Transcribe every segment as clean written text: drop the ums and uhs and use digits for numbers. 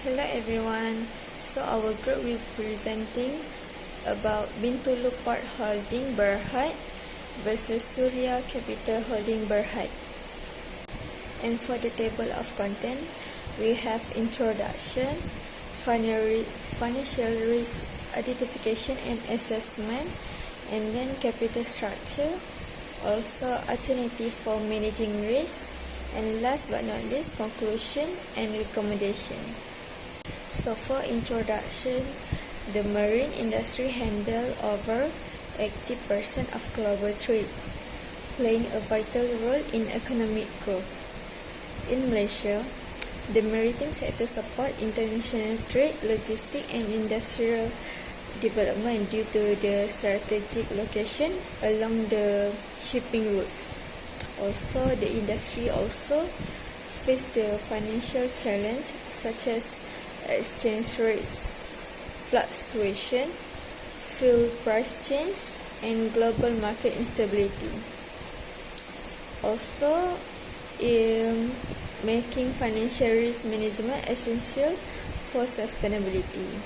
Hello everyone. So our group will be presenting about Bintulu Port Holding Berhad versus Surya Capital Holding Berhad. And for the table of content, we have introduction, financial risk identification and assessment, and then capital structure, also alternative for managing risk, and last but not least, conclusion and recommendation. So for introduction, the marine industry handle over 80% of global trade, playing a vital role in economic growth. In Malaysia, the maritime sector support international trade, logistics and industrial development due to the strategic location along the shipping routes. Also, the industry also face the financial challenge such as exchange rates fluctuation, fuel price change, and global market instability. Also, in making financial risk management essential for sustainability.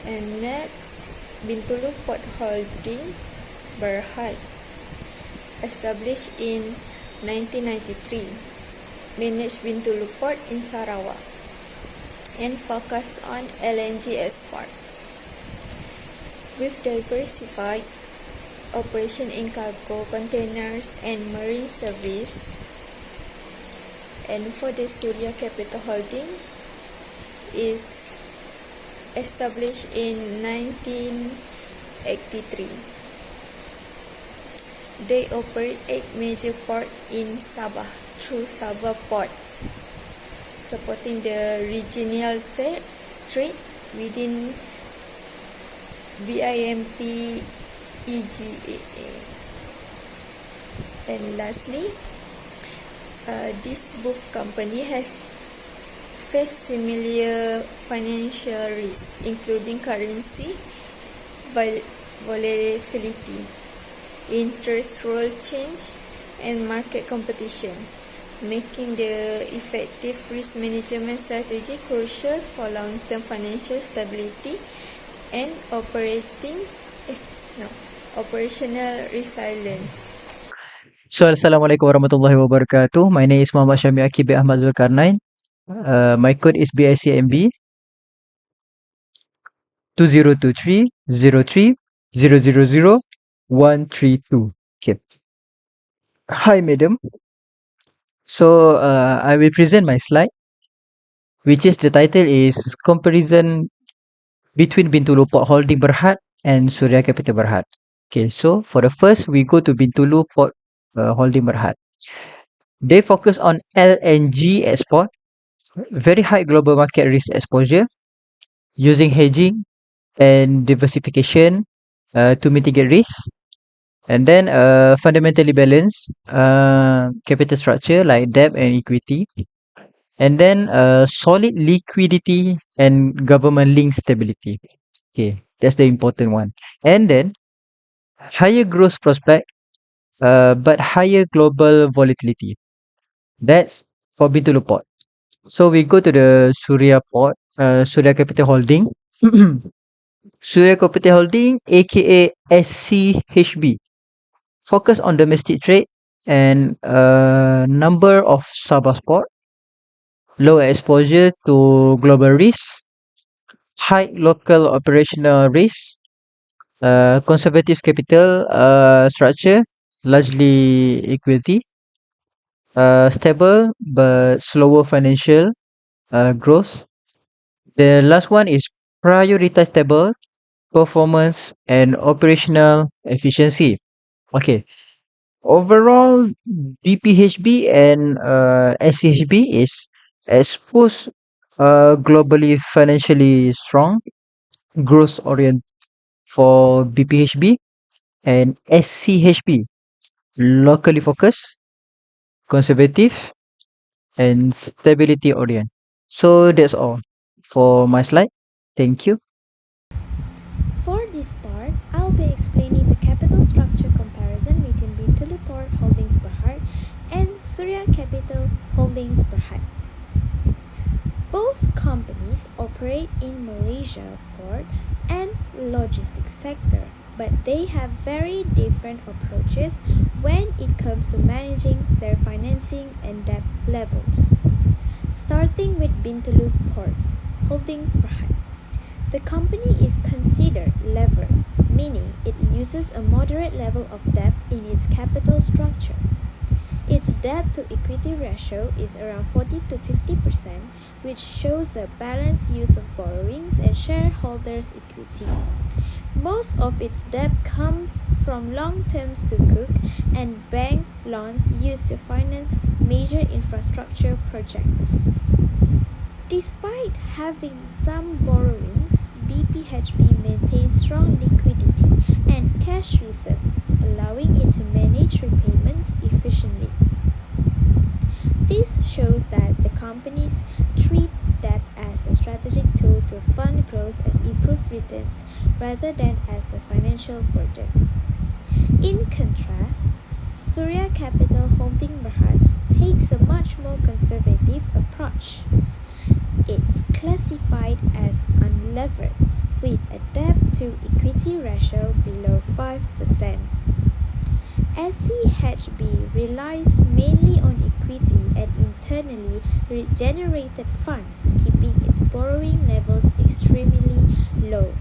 And next, Bintulu Port Holding Berhad, established in 1993, managed Bintulu Port in Sarawak, and focus on LNG export. With diversified operation in cargo, containers, and marine service. And for the Surya Capital Holding is established in 1983. They operate 8 major ports in Sabah through Sabah Port, supporting the regional trade within BIMP EGAA. And lastly, this both company have faced similar financial risks, including currency volatility, interest rate change, and market competition, making the effective risk management strategy crucial for long-term financial stability and operational resilience. So, Assalamualaikum warahmatullahi wabarakatuh. My name is Muhammad Syami Akib Ahmad Zulkarnain. My code is BICMB 2023-03-000-132. Okay. Hi, madam. So, I will present my slide, which is the title is Comparison between Bintulu Port Holding Berhad and Surya Capital Berhad. Okay, so for the first, we go to Bintulu Port Holding Berhad. They focus on LNG export, very high global market risk exposure, using hedging and diversification to mitigate risk, and then fundamentally balanced capital structure like debt and equity, and then solid liquidity and government linked stability. Okay, that's the important one. And then higher growth prospect, but higher global volatility. That's for Bintulu Port. So we go to the Surya Port, Surya Capital Holding. Surya Capital Holding, aka SCHB, focus on domestic trade and number of Sabah port, low exposure to global risk, high local operational risk, conservative capital structure, largely equity, stable but slower financial growth. The last one is prioritize stable performance and operational efficiency. Okay. Overall, BPHB and SCHB is exposed globally financially strong, growth orient for BPHB, and SCHB locally focused, conservative, and stability orient. So that's all for my slide. Thank you. For this part, I'll be explaining the capital structure comparison between Bintulu Port Holdings Berhad and Surya Capital Holdings Berhad. Both companies operate in Malaysia port and logistics sector, but they have very different approaches when it comes to managing their financing and debt levels. Starting with Bintulu Port Holdings Berhad. The company is considered levered, meaning it uses a moderate level of debt in its capital structure. Its debt to equity ratio is around 40 to 50%, which shows a balanced use of borrowings and shareholders' equity. Most of its debt comes from long-term sukuk and bank loans used to finance major infrastructure projects. Despite having some borrowings, BPHB maintains strong liquidity and cash reserves, allowing it to manage repayments efficiently. This shows that the companies treat debt as a strategic tool to fund growth and improve returns rather than as a financial burden. In contrast, Surya Capital Holding Berhad takes a much more conservative approach. It's classified as unlevered with a debt to equity ratio below 5%. SCHB relies mainly on equity and internally generated funds, keeping its borrowing levels extremely low.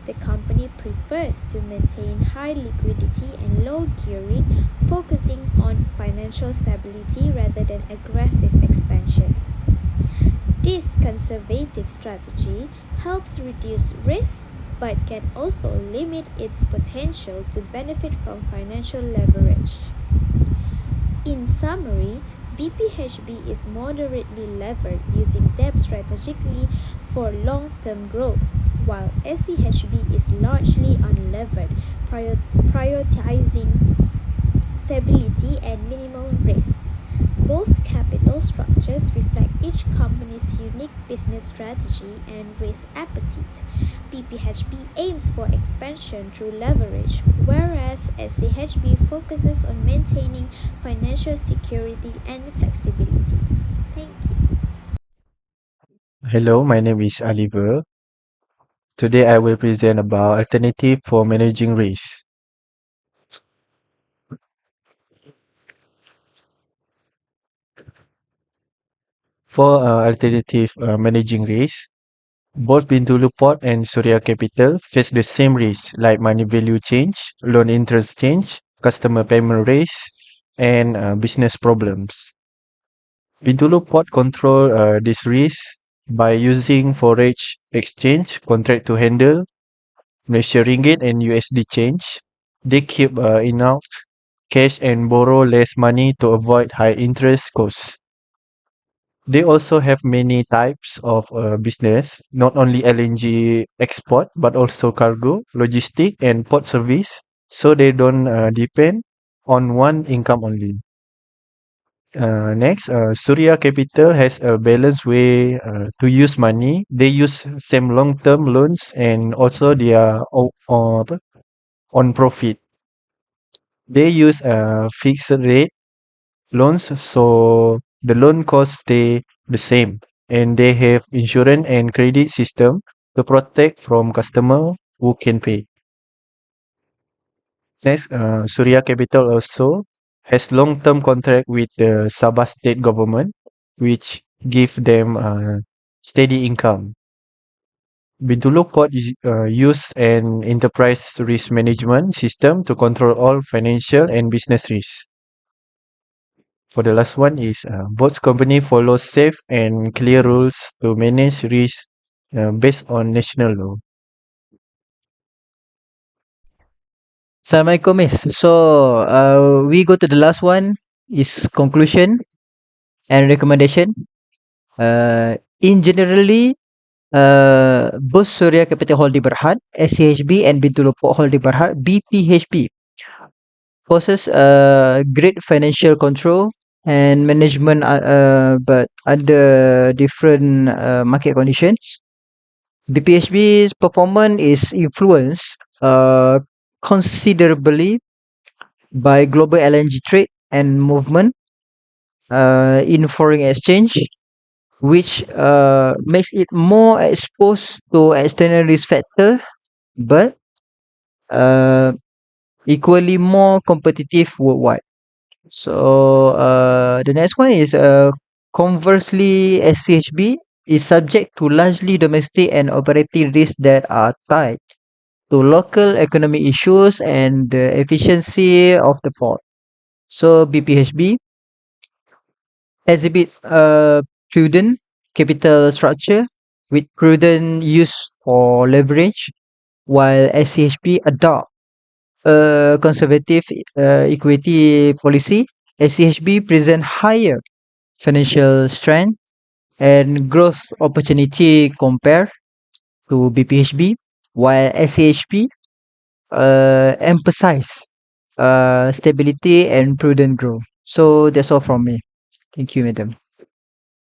The company prefers to maintain high liquidity and low gearing, focusing on financial stability rather than aggressive expansion. This conservative strategy helps reduce risk but can also limit its potential to benefit from financial leverage. In summary, BPHB is moderately levered using debt strategically for long-term growth, while SCHB is largely unlevered, prioritizing stability and minimal risk. Both capital structures reflect each company's unique business strategy and risk appetite. BPHB aims for expansion through leverage, whereas SCHB focuses on maintaining financial security and flexibility. Thank you. Hello, my name is Oliver. Today I will present about alternative for managing risk. For alternative managing risk, both Bintulu Port and Surya Capital face the same risk like money value change, loan interest change, customer payment risk, and business problems. Bintulu Port control this risk by using foreign exchange contract to handle Malaysia ringgit and USD change. They keep enough cash and borrow less money to avoid high interest costs. They also have many types of business, not only LNG export, but also cargo, logistic, and port service. So they don't depend on one income only. Next, Surya Capital has a balanced way to use money. They use same long-term loans and also their on profit. They use a fixed rate loans, so the loan costs stay the same, and they have insurance and credit system to protect from customer who can pay. Next, Surya Capital also has long-term contract with the Sabah state government, which give them steady income. Bintulu Port use an enterprise risk management system to control all financial and business risks. For the last one is both company follow safe and clear rules to manage risk based on national law. Assalamualaikum, Miss. So we go to the last one is conclusion and recommendation. In generally, both Surya Capital Holding Berhad, SCHB, and Bintulu Port Holding Berhad, BPHB, possess great financial control and management, but under different market conditions. BPHB's performance is influenced considerably by global LNG trade and movement in foreign exchange, which makes it more exposed to external risk factor, but uh, equally more competitive worldwide. So the next one is conversely, SCHB is subject to largely domestic and operating risks that are tied to local economic issues and the efficiency of the port. So BPHB exhibits a prudent capital structure with prudent use for leverage, while SCHB adopt a conservative equity policy. SCHB present higher financial strength and growth opportunity compared to BPHB, while SCHB emphasize stability and prudent growth. So that's all from me. Thank you, madam.